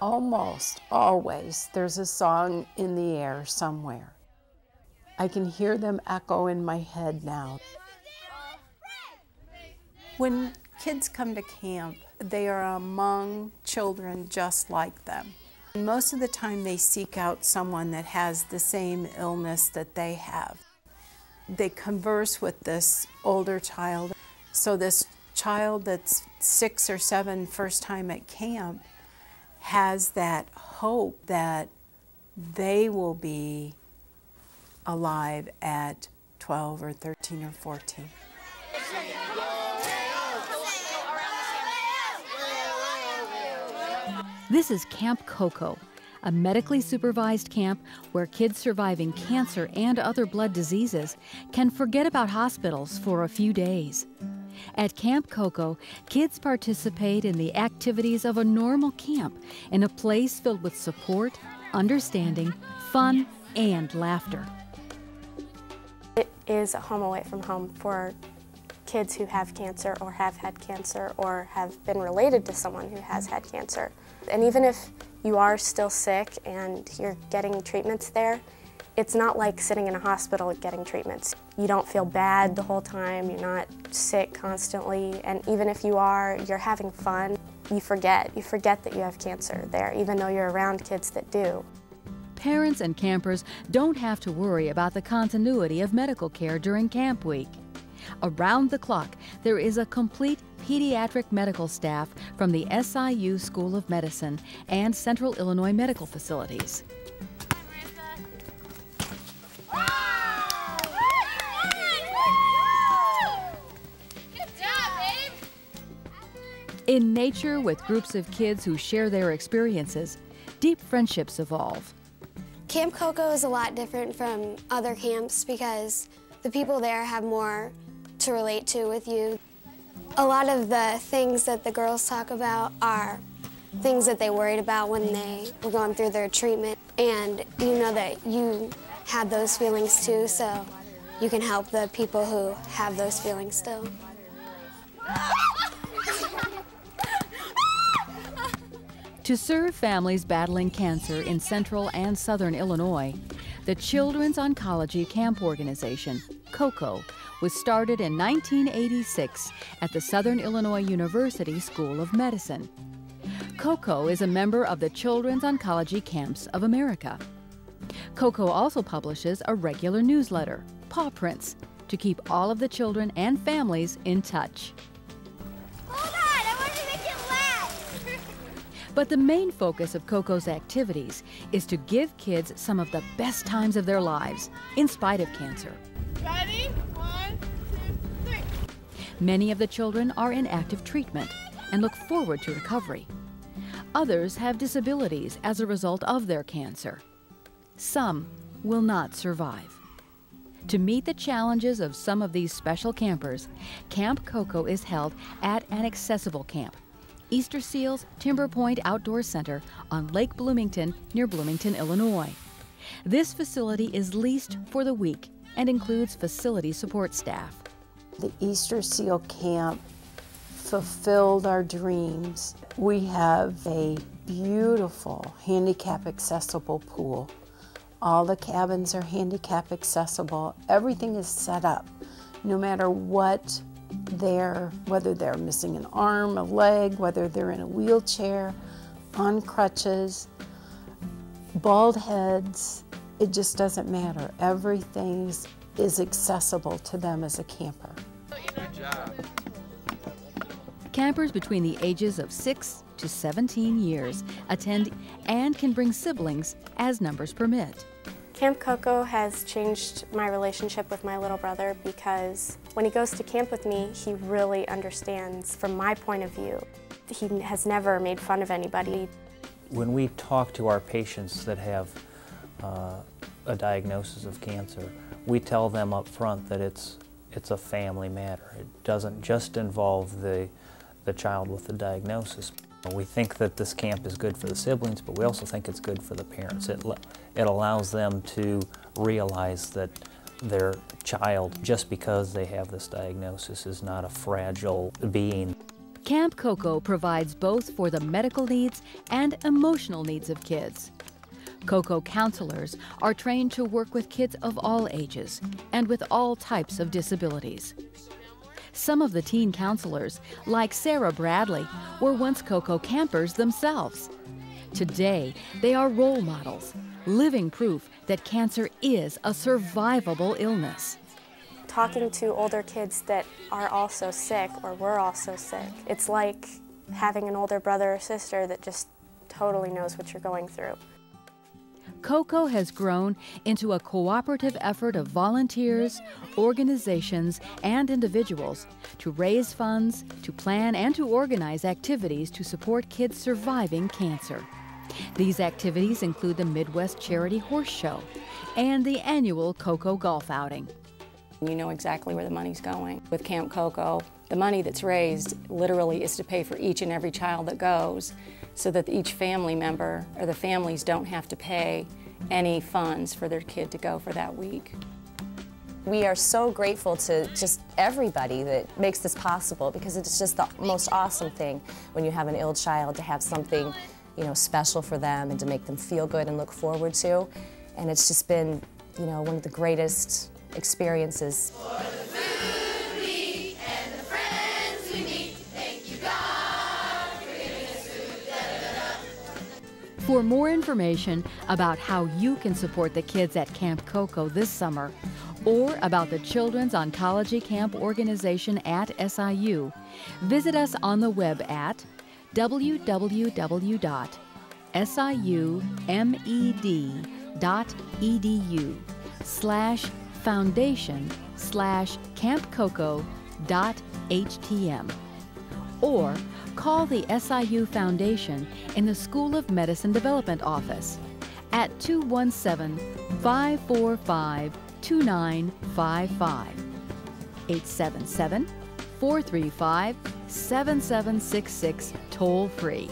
Almost always there's a song in the air somewhere. I can hear them echo in my head now. When kids come to camp, they are among children just like them. Most of the time they seek out someone that has the same illness that they have. They converse with this older child. So this child that's 6 or 7, first time at camp, has that hope that they will be alive at 12 or 13 or 14. This is Camp-Coco, a medically supervised camp where kids surviving cancer and other blood diseases can forget about hospitals for a few days. At Camp-Coco, kids participate in the activities of a normal camp in a place filled with support, understanding, fun, and laughter. It is a home away from home for kids who have cancer or have had cancer or have been related to someone who has had cancer. And even if you are still sick and you're getting treatments there, it's not like sitting in a hospital getting treatments. You don't feel bad the whole time, you're not sick constantly, and even if you are, you're having fun. You forget that you have cancer there, even though you're around kids that do. Parents and campers don't have to worry about the continuity of medical care during camp week. Around the clock, there is a complete pediatric medical staff from the SIU School of Medicine and Central Illinois Medical Facilities. In nature, with groups of kids who share their experiences, deep friendships evolve. Camp-Coco is a lot different from other camps because the people there have more to relate to with you. A lot of the things that the girls talk about are things that they worried about when they were going through their treatment, and you know that you had those feelings too, so you can help the people who have those feelings still. To serve families battling cancer in central and southern Illinois, the Children's Oncology Camp Organization, COCO, was started in 1986 at the Southern Illinois University School of Medicine. COCO is a member of the Children's Oncology Camps of America. COCO also publishes a regular newsletter, Paw Prints, to keep all of the children and families in touch. But the main focus of COCO's activities is to give kids some of the best times of their lives, in spite of cancer. Ready? 1, 2, 3. Many of the children are in active treatment and look forward to recovery. Others have disabilities as a result of their cancer. Some will not survive. To meet the challenges of some of these special campers, Camp-Coco is held at an accessible camp, Easter Seals Timber Point Outdoor Center on Lake Bloomington near Bloomington, Illinois. This facility is leased for the week and includes facility support staff. The Easter Seal Camp fulfilled our dreams. We have a beautiful handicap accessible pool. All the cabins are handicap accessible. Everything is set up, no matter what whether they're missing an arm, a leg, whether they're in a wheelchair, on crutches, bald heads, it just doesn't matter. Everything is accessible to them as a camper. Good job. Campers between the ages of 6 to 17 years attend and can bring siblings as numbers permit. Camp-Coco has changed my relationship with my little brother because when he goes to camp with me, he really understands from my point of view. He has never made fun of anybody. When we talk to our patients that have a diagnosis of cancer, we tell them up front that it's a family matter. It doesn't just involve the child with the diagnosis. We think that this camp is good for the siblings, but we also think it's good for the parents. It allows them to realize that their child, just because they have this diagnosis, is not a fragile being. Camp-Coco provides both for the medical needs and emotional needs of kids. COCO counselors are trained to work with kids of all ages and with all types of disabilities. Some of the teen counselors, like Sarah Bradley, were once COCO campers themselves. Today, they are role models, living proof that cancer is a survivable illness. Talking to older kids that are also sick or were also sick, it's like having an older brother or sister that just totally knows what you're going through. COCO has grown into a cooperative effort of volunteers, organizations, and individuals to raise funds, to plan and to organize activities to support kids surviving cancer. These activities include the Midwest Charity Horse Show and the annual COCO golf outing. You know exactly where the money's going. With Camp Coco, the money that's raised literally is to pay for each and every child that goes, so that each family member or the families don't have to pay any funds for their kid to go for that week. We are so grateful to just everybody that makes this possible, because it's just the most awesome thing when you have an ill child to have something, you know, special for them and to make them feel good and look forward to. And it's just been, you know, one of the greatest experiences. For the food we eat and the friends we meet, thank you God for giving us food. Da, da, da, da. For more information about how you can support the kids at Camp Coco this summer, or about the Children's Oncology Camp organization at SIU, visit us on the web at www.siu med.edu/foundation/campcoco.htm, or call the SIU Foundation in the School of Medicine Development Office at 217-545-2955, 877-435-7766 toll free.